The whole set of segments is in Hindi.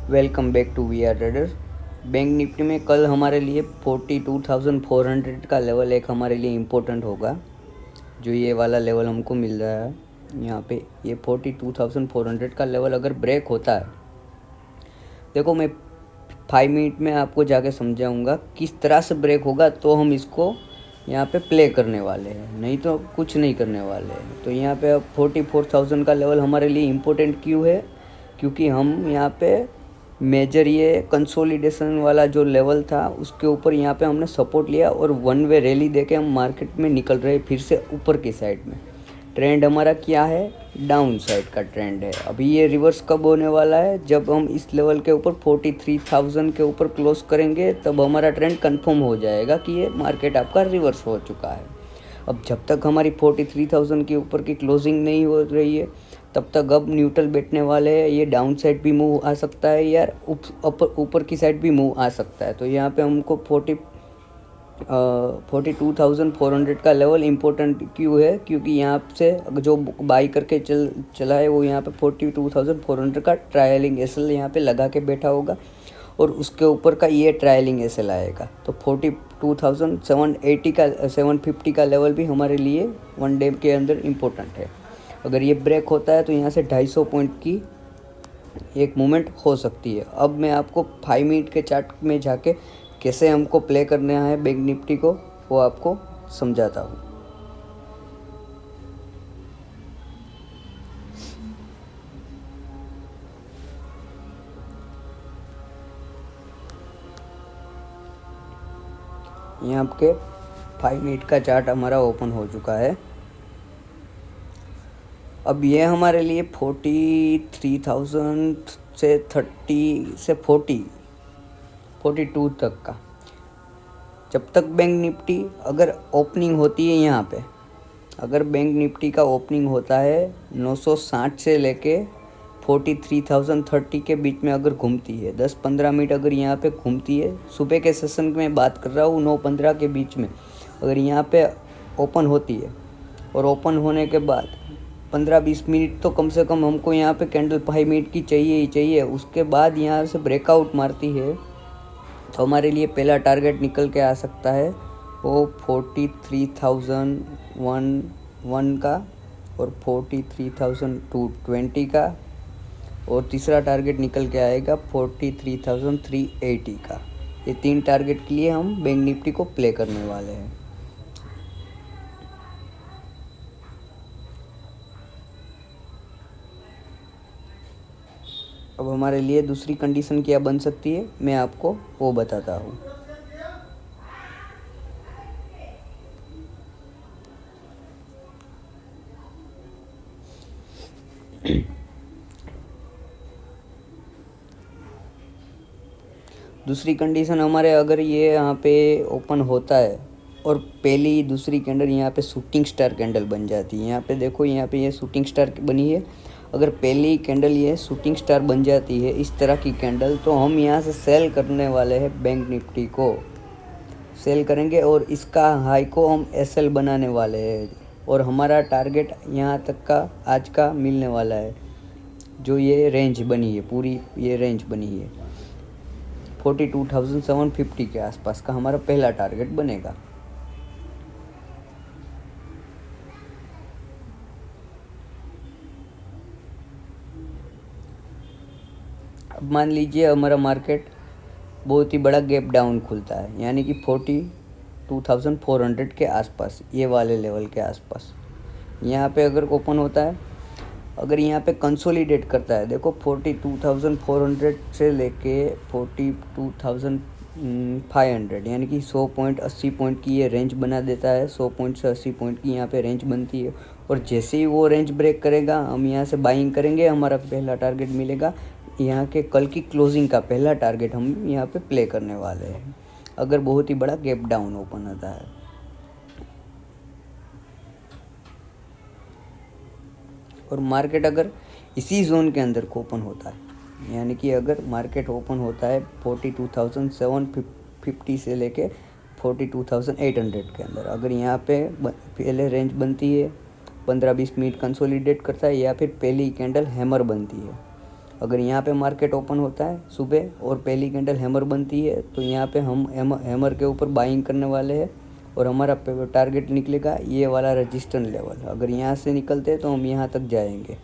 Welcome back to we are trader. Bank Nifty में कल हमारे लिए 42,400 का लेवल एक हमारे लिए इम्पोर्टेंट होगा। जो ये वाला लेवल हमको मिल रहा है यहाँ पे, ये 42,400 का लेवल अगर ब्रेक होता है, देखो मैं 5 मिनट में आपको जाके समझाऊंगा किस तरह से ब्रेक होगा, तो हम इसको यहाँ पे प्ले करने वाले हैं, नहीं तो कुछ नहीं करने वाले हैं। तो यहाँ पे अब 44,000 का लेवल हमारे लिए इम्पोर्टेंट क्यों है? क्योंकि हम यहाँ पे मेजर ये कंसोलिडेशन वाला जो लेवल था उसके ऊपर यहाँ पे हमने सपोर्ट लिया और वन वे रैली देके हम मार्केट में निकल रहे फिर से ऊपर की साइड में। ट्रेंड हमारा क्या है? डाउन साइड का ट्रेंड है। अभी ये रिवर्स कब होने वाला है? जब हम इस लेवल के ऊपर 43,000 के ऊपर क्लोज करेंगे, तब हमारा ट्रेंड कंफर्म हो जाएगा कि ये मार्केट आपका रिवर्स हो चुका है। अब जब तक हमारी 43,000 के ऊपर की क्लोजिंग नहीं हो रही है, तब तक अब न्यूट्रल बैठने वाले हैं। ये डाउन साइड भी मूव आ सकता है या ऊपर की साइड भी मूव आ सकता है। तो यहाँ पे हमको 42,400 का लेवल इम्पोर्टेंट क्यों है? क्योंकि यहाँ से जो बाई करके चला है वो यहाँ पे 42,400 का ट्रायलिंग एसएल यहाँ पे लगा के बैठा होगा और उसके ऊपर का ये ट्रायलिंग एसएल आएगा। तो 42,780 का 750 का लेवल भी हमारे लिए वन डे के अंदर इम्पोर्टेंट है। अगर ये ब्रेक होता है तो यहाँ से 250 पॉइंट की एक मूवमेंट हो सकती है। अब मैं आपको 5 मिनट के चार्ट में जाके कैसे हमको प्ले करना है बैंक निफ्टी को, वो आपको समझाता हूँ। यहाँ आपके 5 मिनट का चार्ट हमारा ओपन हो चुका है। अब ये हमारे लिए 43,000 से 42 तक का, जब तक बैंक निफ्टी अगर ओपनिंग होती है यहाँ पे, अगर बैंक निफ्टी का ओपनिंग होता है 960 से लेके 43,030 के बीच में अगर घूमती है, 10-15 मिनट अगर यहाँ पे घूमती है, सुबह के सेशन में बात कर रहा हूँ 9-15 के बीच में, अगर यहाँ पे ओपन होती है और ओपन होने के बाद 15-20 मिनट तो कम से कम हमको यहाँ पे कैंडल 5 मिनट की चाहिए ही चाहिए। उसके बाद यहाँ से ब्रेकआउट मारती है तो हमारे लिए पहला टारगेट निकल के आ सकता है वो 43,001 का और 43,220 का, और तीसरा टारगेट निकल के आएगा 43,380 का। ये 3 टारगेट के लिए हम बैंक निफ्टी को प्ले करने वाले हैं। अब हमारे लिए दूसरी कंडीशन क्या बन सकती है, मैं आपको वो बताता हूँ। दूसरी कंडीशन हमारे, अगर ये यहाँ पे ओपन होता है और पहली दूसरी कैंडल यहाँ पे शूटिंग स्टार कैंडल बन जाती है, यहाँ पे देखो यहाँ पे ये शूटिंग स्टार बनी है, अगर पहली कैंडल ये शूटिंग स्टार बन जाती है इस तरह की कैंडल, तो हम यहाँ से सेल करने वाले हैं बैंक निफ्टी को, सेल करेंगे और इसका हाई को हम एसएल बनाने वाले हैं और हमारा टारगेट यहाँ तक का आज का मिलने वाला है। जो ये रेंज बनी है, पूरी ये रेंज बनी है 42,750 के आसपास का हमारा पहला टारगेट बनेगा। अब मान लीजिए हमारा मार्केट बहुत ही बड़ा गैप डाउन खुलता है, यानी कि 42,400 के आसपास, ये वाले लेवल के आसपास यहाँ पे अगर ओपन होता है, अगर यहाँ पे कंसोलिडेट करता है, देखो 42,400 से लेके 42,500 यानी कि 100 पॉइंट 80 पॉइंट की ये रेंज बना देता है। 100 पॉइंट से 80 पॉइंट की यहाँ पे रेंज बनती है और जैसे ही वो रेंज ब्रेक करेगा हम यहाँ से बाइंग करेंगे, हमारा पहला टारगेट मिलेगा। यहाँ के कल की क्लोजिंग का पहला टारगेट हम यहाँ पे प्ले करने वाले हैं अगर बहुत ही बड़ा गैप डाउन ओपन होता है। और मार्केट अगर इसी जोन के अंदर को ओपन होता है, यानी कि अगर मार्केट ओपन होता है 42,750 से लेके 42,800 के अंदर, अगर यहाँ पे पहले रेंज बनती है, 15-20 मिनट कंसोलिडेट करता है या फिर पहली कैंडल हैमर बनती है, अगर यहाँ पे मार्केट ओपन होता है सुबह और पहली कैंडल हैमर बनती है तो यहाँ पे हम हैमर के ऊपर बाइंग करने वाले हैं और हमारा टारगेट निकलेगा ये वाला रजिस्टेंस लेवल। अगर यहाँ से निकलते हैं तो हम यहाँ तक जाएंगे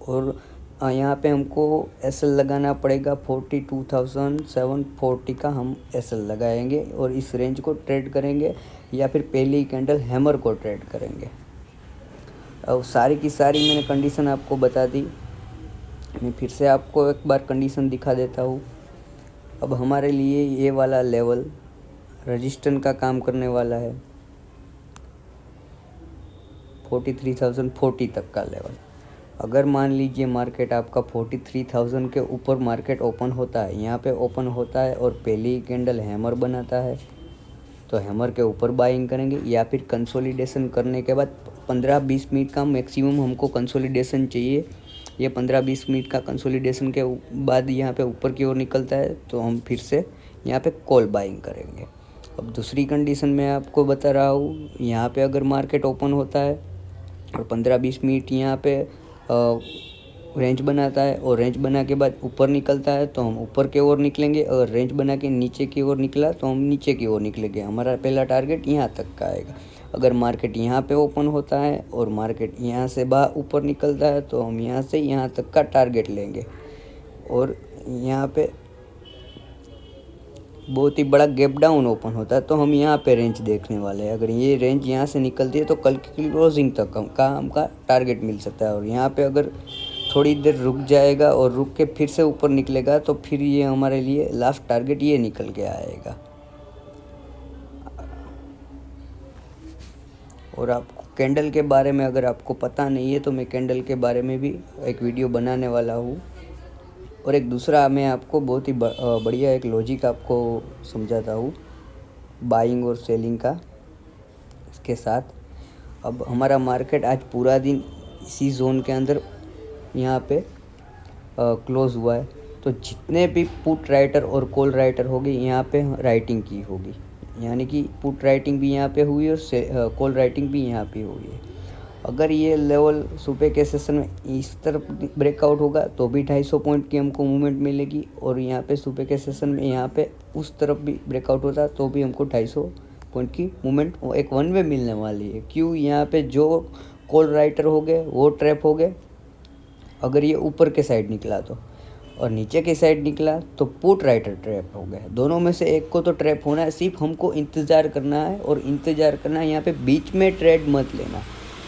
और यहाँ पे हमको एसएल लगाना पड़ेगा 42,740 का हम एसएल लगाएंगे और इस रेंज को ट्रेड करेंगे या फिर पहली कैंडल हैमर को ट्रेड करेंगे। अब सारी की सारी मैंने कंडीशन आपको बता दी। मैं फिर से आपको एक बार कंडीशन दिखा देता हूँ। अब हमारे लिए ये वाला लेवल रजिस्टेंस का काम करने वाला है 43,040 तक का लेवल। अगर मान लीजिए मार्केट आपका 43,000 के ऊपर मार्केट ओपन होता है, यहाँ पे ओपन होता है और पहली कैंडल हैमर बनाता है तो हैमर के ऊपर बाइंग करेंगे या फिर कंसोलिडेशन करने के बाद 15-20 मिनट का मैक्सिमम हमको कंसोलिडेशन चाहिए। ये 15-20 मिनट का कंसोलिडेशन के बाद यहाँ पे ऊपर की ओर निकलता है तो हम फिर से यहाँ पे कॉल बाइंग करेंगे। अब दूसरी कंडीशन मैं आपको बता रहा हूँ, यहाँ पे अगर मार्केट ओपन होता है और 15-20 मिनट यहाँ पे रेंज बनाता है और रेंज बना के बाद ऊपर निकलता है तो हम ऊपर की ओर निकलेंगे। अगर रेंज बना के नीचे की ओर निकला तो हम नीचे की ओर निकलेंगे। हमारा पहला टारगेट यहाँ तक का आएगा। अगर मार्केट यहाँ पे ओपन होता है और मार्केट यहाँ से बाहर ऊपर निकलता है तो हम यहाँ से यहाँ तक का टारगेट लेंगे और यहाँ पे बहुत ही बड़ा गैप डाउन ओपन होता है तो हम यहाँ पे रेंज देखने वाले हैं। अगर ये रेंज यहाँ से निकलती है तो कल की क्लोजिंग तक का हमका टारगेट मिल सकता है और यहाँ पे अगर थोड़ी देर रुक जाएगा और रुक के फिर से ऊपर निकलेगा तो फिर ये हमारे लिए लास्ट टारगेट ये निकल के आएगा। और आपको कैंडल के बारे में अगर आपको पता नहीं है तो मैं कैंडल के बारे में भी एक वीडियो बनाने वाला हूँ। और एक दूसरा मैं आपको बहुत ही बढ़िया एक लॉजिक आपको समझाता हूँ बाइंग और सेलिंग का। इसके साथ अब हमारा मार्केट आज पूरा दिन इसी जोन के अंदर यहाँ पे क्लोज हुआ है तो जितने भी पुट राइटर और कॉल राइटर होगी यहाँ पे राइटिंग की होगी, यानी कि पुट राइटिंग भी यहाँ पे हुई और कॉल राइटिंग भी यहाँ पे हुई है। अगर ये लेवल सुबह के सेशन में इस तरफ ब्रेकआउट होगा तो भी 250 पॉइंट की हमको मूवमेंट मिलेगी और यहाँ पे सुबह के सेशन में यहाँ पे उस तरफ भी ब्रेकआउट होता तो भी हमको 250 पॉइंट की मूवमेंट एक वन वे मिलने वाली है। क्यों? यहाँ पे जो कॉल राइटर हो गए वो ट्रैप हो गए अगर ये ऊपर के साइड निकला तो, और नीचे के साइड निकला तो पुट राइटर ट्रैप हो गए। दोनों में से एक को तो ट्रैप होना है, सिर्फ हमको इंतज़ार करना है। और इंतज़ार करना है, यहाँ पे बीच में ट्रेड मत लेना,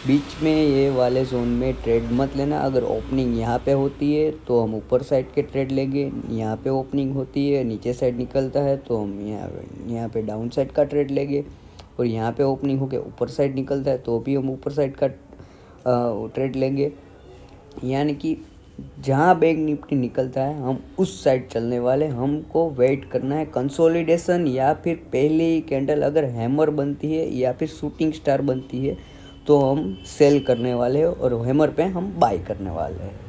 बीच में ये वाले जोन में ट्रेड मत लेना। अगर ओपनिंग यहाँ पे होती है तो हम ऊपर साइड के ट्रेड लेंगे, यहाँ पे ओपनिंग होती है नीचे साइड निकलता है तो हम यहाँ पे डाउन साइड का ट्रेड लेंगे। और यहाँ पे ओपनिंग होके ऊपर साइड निकलता है तो भी हम ऊपर साइड का ट्रेड लेंगे। यानी कि जहाँ बैंक निफ्टी निकलता है हम उस साइड चलने वाले। हमको वेट करना है कंसोलिडेशन या फिर पहली कैंडल अगर हैमर बनती है या फिर शूटिंग स्टार बनती है तो हम सेल करने वाले हैं और हैमर पे हम बाय करने वाले हैं।